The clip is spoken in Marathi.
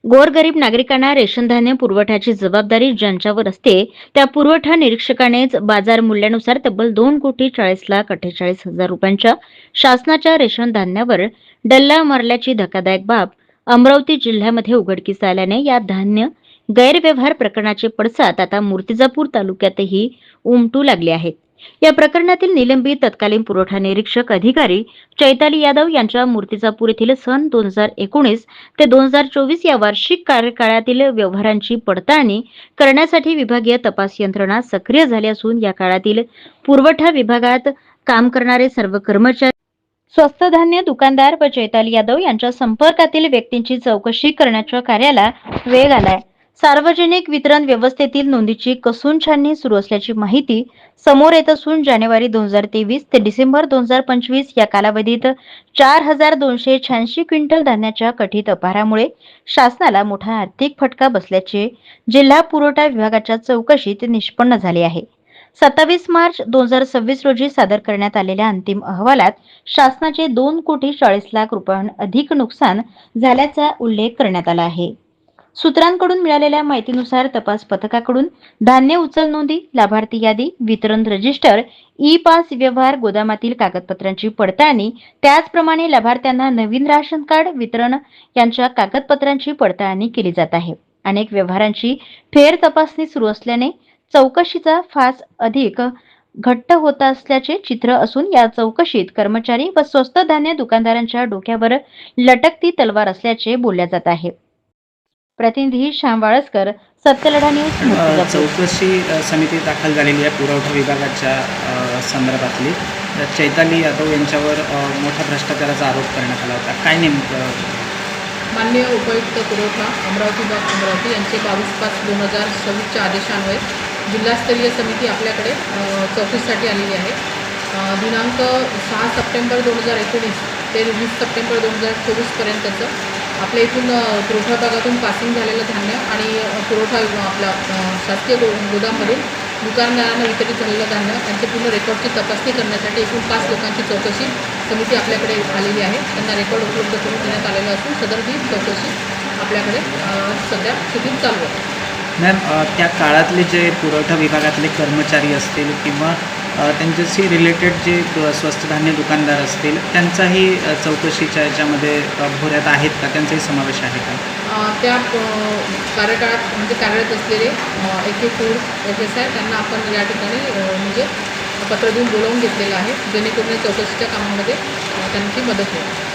गोरगरीब नागरिकांना रेशन धान्य पुरवठ्याची जबाबदारी ज्यांच्यावर असते त्या पुरवठा निरीक्षकानेच बाजार मूल्यानुसार तब्बल 2,40,48,00,000 रुपयांच्या शासनाच्या रेशन धान्यावर डल्ला मारल्याची धक्कादायक बाब अमरावती जिल्ह्यामध्ये उघडकीस आल्याने या धान्य गैरव्यवहार प्रकरणाचे पडसाद आता मूर्तिजापूर तालुक्यातही उमटू लागले आहेत. या प्रकरणातील निलंबित तत्कालीन पुरवठा निरीक्षक अधिकारी चैताली यादव यांच्या मूर्तिजापूर येथील सन 2019 ते 2024 या वार्षिक कार्यकाळातील व्यवहारांची पडताळणी करण्यासाठी विभागीय तपास यंत्रणा सक्रिय झाली असून या काळातील पुरवठा विभागात काम करणारे सर्व कर्मचारी, स्वस्त धान्य दुकानदार व चैताली यादव यांच्या संपर्कातील व्यक्तींची चौकशी करण्याच्या कार्याला वेग आलाय. सार्वजनिक वितरण व्यवस्थेतील नोंदीची कसून छाननी सुरू असल्याची माहिती समोर येत असून जानेवारी 2023 ते डिसेंबर 2025 या कालावधीत 4,286 क्विंटल धान्याच्या कथित अपहारामुळे शासनाला मोठा आर्थिक फटका बसल्याचे जिल्हा पुरवठा विभागाच्या चौकशीत निष्पन्न झाले आहे. 27 मार्च 2026 रोजी सादर करण्यात आलेल्या अंतिम अहवालात शासनाचे 2,40,00,000 रुपयांहून अधिक नुकसान झाल्याचा उल्लेख करण्यात आला आहे. सूत्रांकडून मिळालेल्या माहितीनुसार तपास पथकाकडून धान्य उचल नोंदी, लाभार्थी यादी, वितरण रजिस्टर, ई पास व्यवहार, गोदामातील कागदपत्रांची पडताळणी, त्याचप्रमाणे लाभार्थ्यांना नवीन राशन कार्ड वितरण यांच्या कागदपत्रांची पडताळणी केली जात आहे. अनेक व्यवहारांची फेर तपासणी सुरू असल्याने चौकशीचा फास अधिक घट्ट होत असल्याचे चित्र असून या चौकशीत कर्मचारी व स्वस्त धान्य दुकानदारांच्या डोक्यावर लटकती तलवार असल्याचे बोलल्या जात आहे. प्रतिनिधी श्याम वाळस्कर, सत्यलढा न्यूज, मूर्तिजापूर. चौकशी समिती दाखल झालेली आहे पुरवठा विभागाच्या संदर्भातली. चैताली यादव यांच्यावर मोठा भ्रष्टाचाराचा आरोप करण्यात आला होता. काय नेमकं? माननीय उपायुक्त पुरवठा अमरावती विभाग अमरावती यांचे 22/5/2024च्या आदेशान्वये जिल्हास्तरीय समिती आपल्याकडे चौकशीसाठी आलेली आहे. दिनांक 6 सप्टेंबर 2019 ते 20 सप्टेंबर 2024पर्यंतचं आपल्या इथून पुरवठा विभागातून पासिंग झालेलं धान्य आणि पुरवठा आपला शासकीय गोदाममधून दुकानदारांना वितरित झालेलं धान्य यांचे पूर्ण रेकॉर्डची तपासणी करण्यासाठी एकूण 5 लोकांची चौकशी समिती आपल्याकडे आलेली आहे. त्यांना रेकॉर्ड उपलब्ध करून देण्यात आलेलं असून सदर ही चौकशी आपल्याकडे सध्या स्थितीत चालू आहे. मॅम, त्या काळातले जे पुरवठा विभागातले कर्मचारी असतील किंवा त्यांच्याशी रिलेटेड जे स्वस्त धान्य दुकानदार असतील त्यांचाही चौकशीच्या याच्यामध्ये भोऱ्यात आहेत का? त्यांचाही समावेश आहे का? त्या कार्यकाळात म्हणजे कार्यरत असलेले AK फूड FSI त्यांना आपण या ठिकाणी म्हणजे पत्र देऊन बोलावून घेतलेलं आहे जेणेकरून चौकशीच्या कामामध्ये त्यांची मदत होईल.